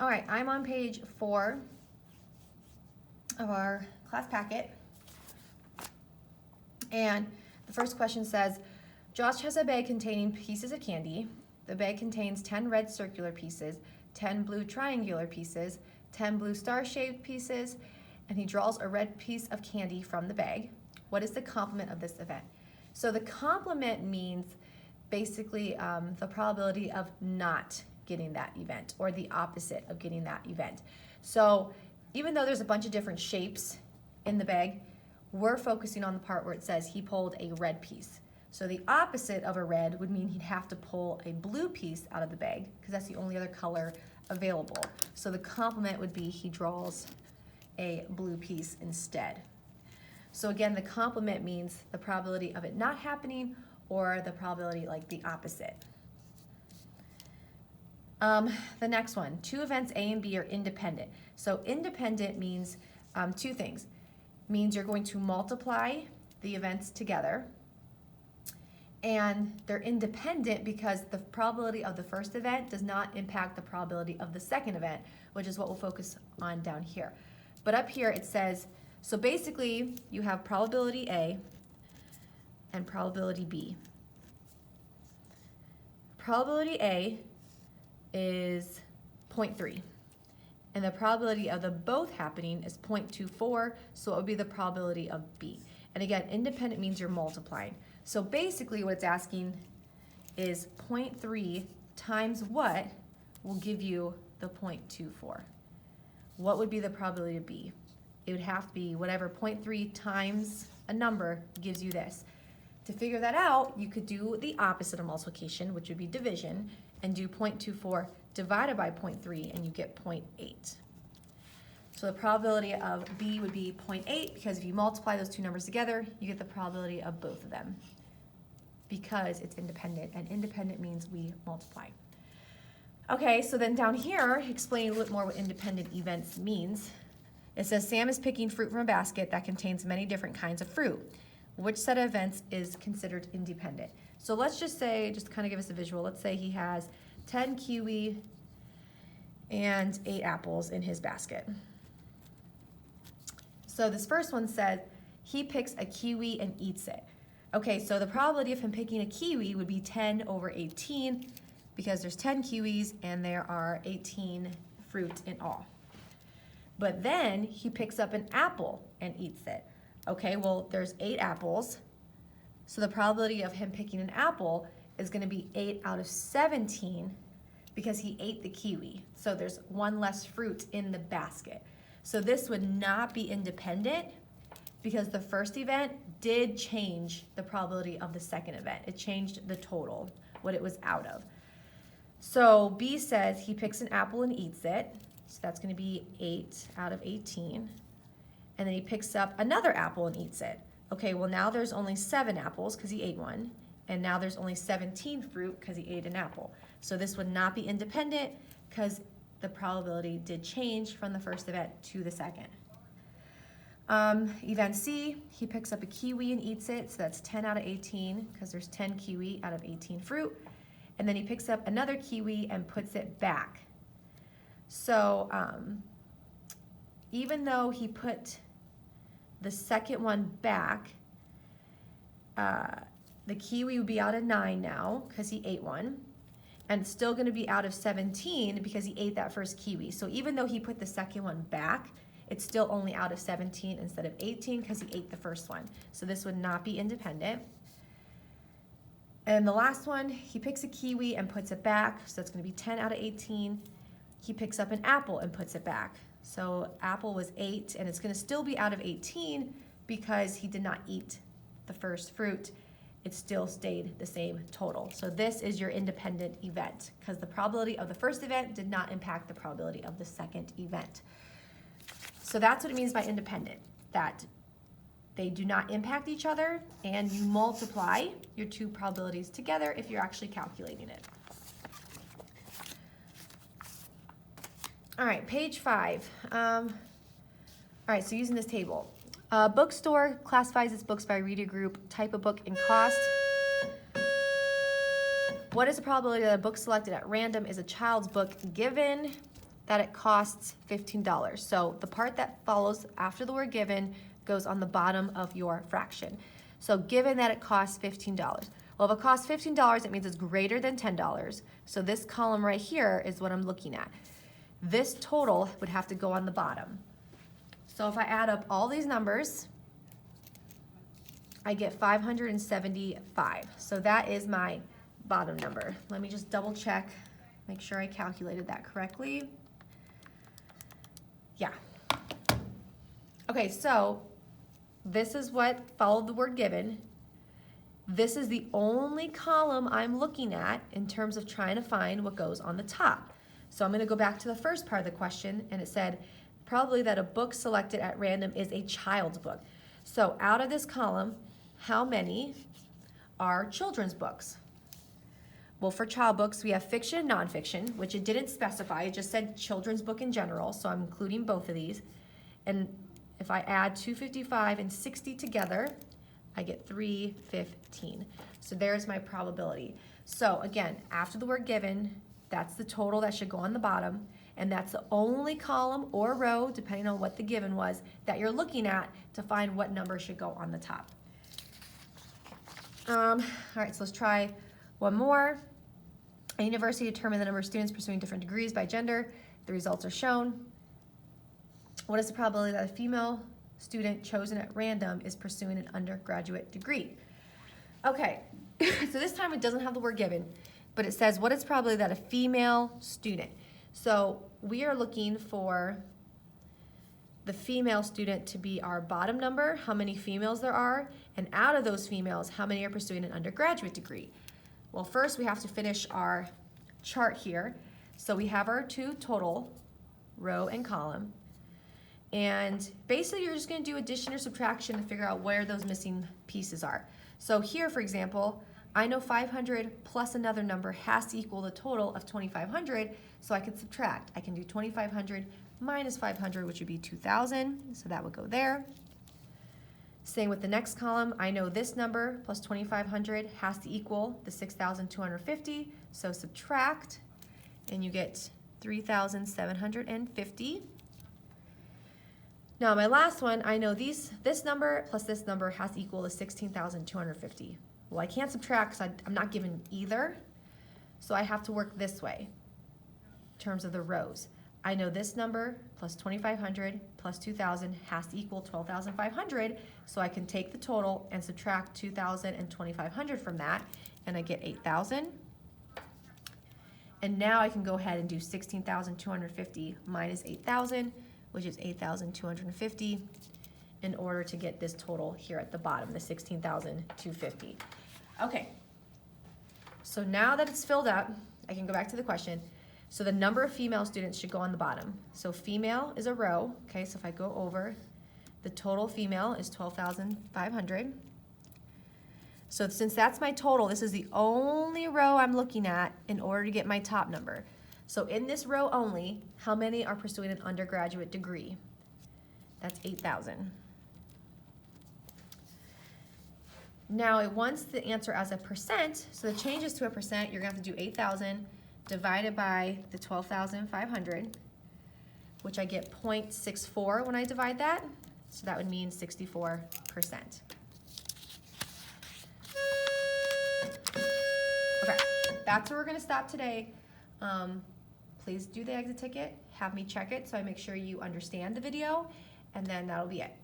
All right, I'm on page 4 of our class packet. And the first question says, Josh has a bag containing pieces of candy. The bag contains 10 red circular pieces, 10 blue triangular pieces, 10 blue star-shaped pieces, and he draws a red piece of candy from the bag. What is the complement of this event? So the complement means basically the probability of not getting that event, or the opposite of getting that event. So even though there's a bunch of different shapes in the bag, we're focusing on the part where it says he pulled a red piece. So the opposite of a red would mean he'd have to pull a blue piece out of the bag, because that's the only other color available. So the complement would be he draws a blue piece instead. So again, the complement means the probability of it not happening, or the probability like the opposite. The next one, 2 events A and B are independent. So independent means 2 things. Means you're going to multiply the events together, and they're independent because the probability of the first event does not impact the probability of the second event, which is what we'll focus on down here. But up here it says, so basically you have probability A and probability B. Probability A is 0.3, and the probability of the both happening is 0.24, so it would be the probability of B. And again, independent means you're multiplying. So basically what it's asking is 0.3 times what will give you the 0.24. What would be the probability of B? It would have to be whatever 0.3 times a number gives you this. To figure that out, you could do the opposite of multiplication, which would be division, and do 0.24 divided by 0.3, and you get 0.8. So the probability of B would be 0.8, because if you multiply those 2 numbers together, you get the probability of both of them, because it's independent, and independent means we multiply. Okay, so then down here, explain a little more what independent events means. It says Sam is picking fruit from a basket that contains many different kinds of fruit. Which set of events is considered independent? So let's just say, just to kind of give us a visual, let's say he has 10 kiwi and 8 apples in his basket. So this first one says he picks a kiwi and eats it. Okay, so the probability of him picking a kiwi would be 10 over 18, because there's 10 kiwis and there are 18 fruit in all. But then he picks up an apple and eats it. Okay, well, there's 8 apples, so the probability of him picking an apple is going to be 8 out of 17, because he ate the kiwi. So there's 1 less fruit in the basket. So this would not be independent, because the first event did change the probability of the second event. It changed the total, what it was out of. So B says he picks an apple and eats it, so that's going to be 8 out of 18. And then he picks up another apple and eats it. Okay, well now there's only 7 apples because he ate 1, and now there's only 17 fruit because he ate an apple. So this would not be independent, because the probability did change from the first event to the second. Event C, he picks up a kiwi and eats it, so that's 10 out of 18, because there's 10 kiwi out of 18 fruit. And then he picks up another kiwi and puts it back. So even though he put the second one back, the kiwi would be out of 9 now, because he ate 1, and it's still going to be out of 17 because he ate that first kiwi. So even though he put the second one back, it's still only out of 17 instead of 18, because he ate the first one. So this would not be independent. And the last one, he picks a kiwi and puts it back, so that's going to be 10 out of 18. He picks up an apple and puts it back. So apple was 8, and it's going to still be out of 18 because he did not eat the first fruit. It still stayed the same total. So this is your independent event, because the probability of the first event did not impact the probability of the second event. So that's what it means by independent, that they do not impact each other, and you multiply your 2 probabilities together if you're actually calculating it. All right, page 5. All right, so using this table. Bookstore classifies its books by reader group, type of book, and cost. What is the probability that a book selected at random is a child's book given that it costs $15. So the part that follows after the word given goes on the bottom of your fraction. So given that it costs $15. Well, if it costs $15, it means it's greater than $10. So this column right here is what I'm looking at. This total would have to go on the bottom. So if I add up all these numbers, I get 575. So that is my bottom number. Let me just double check, make sure I calculated that correctly. Yeah. Okay, so this is what followed the word given. This is the only column I'm looking at in terms of trying to find what goes on the top. So I'm going to go back to the first part of the question, and it said probably that a book selected at random is a child's book. So out of this column, how many are children's books? Well, for child books, we have fiction and nonfiction, which it didn't specify. It just said children's book in general, so I'm including both of these. And if I add 255 and 60 together, I get 315. So there's my probability. So again, after the word given, that's the total that should go on the bottom, and that's the only column or row, depending on what the given was, that you're looking at to find what number should go on the top. All right, so let's try one more. A university determined the number of students pursuing different degrees by gender. The results are shown. What is the probability that a female student chosen at random is pursuing an undergraduate degree? Okay, so this time it doesn't have the word given, but it says what is probability that a female student. So we are looking for the female student to be our bottom number, how many females there are, and out of those females, how many are pursuing an undergraduate degree. Well, first we have to finish our chart here. So we have our two total, row and column. And basically you're just gonna do addition or subtraction to figure out where those missing pieces are. So here, for example, I know 500 plus another number has to equal the total of 2,500, so I can subtract. I can do 2,500 minus 500, which would be 2,000, so that would go there. Same with the next column. I know this number plus 2,500 has to equal the 6,250, so subtract, and you get 3,750. Now my last one, I know this number plus this number has to equal to 16,250. Well, I can't subtract because I'm not given either, so I have to work this way in terms of the rows. I know this number plus 2,500 plus 2,000 has to equal 12,500, so I can take the total and subtract 2,000 and 2,500 from that, and I get 8,000. And now I can go ahead and do 16,250 minus 8,000, which is 8,250, in order to get this total here at the bottom, the 16,250. Okay, so now that it's filled up, I can go back to the question. So the number of female students should go on the bottom. So female is a row, okay, so if I go over, the total female is 12,500. So since that's my total, this is the only row I'm looking at in order to get my top number. So in this row only, how many are pursuing an undergraduate degree? That's 8,000. Now it wants the answer as a percent, so the changes to a percent, you're gonna have to do 8,000 divided by the 12,500, which I get 0.64 when I divide that, so that would mean 64%. Okay, that's where we're gonna stop today. Please do the exit ticket, have me check it so I make sure you understand the video, and then that'll be it.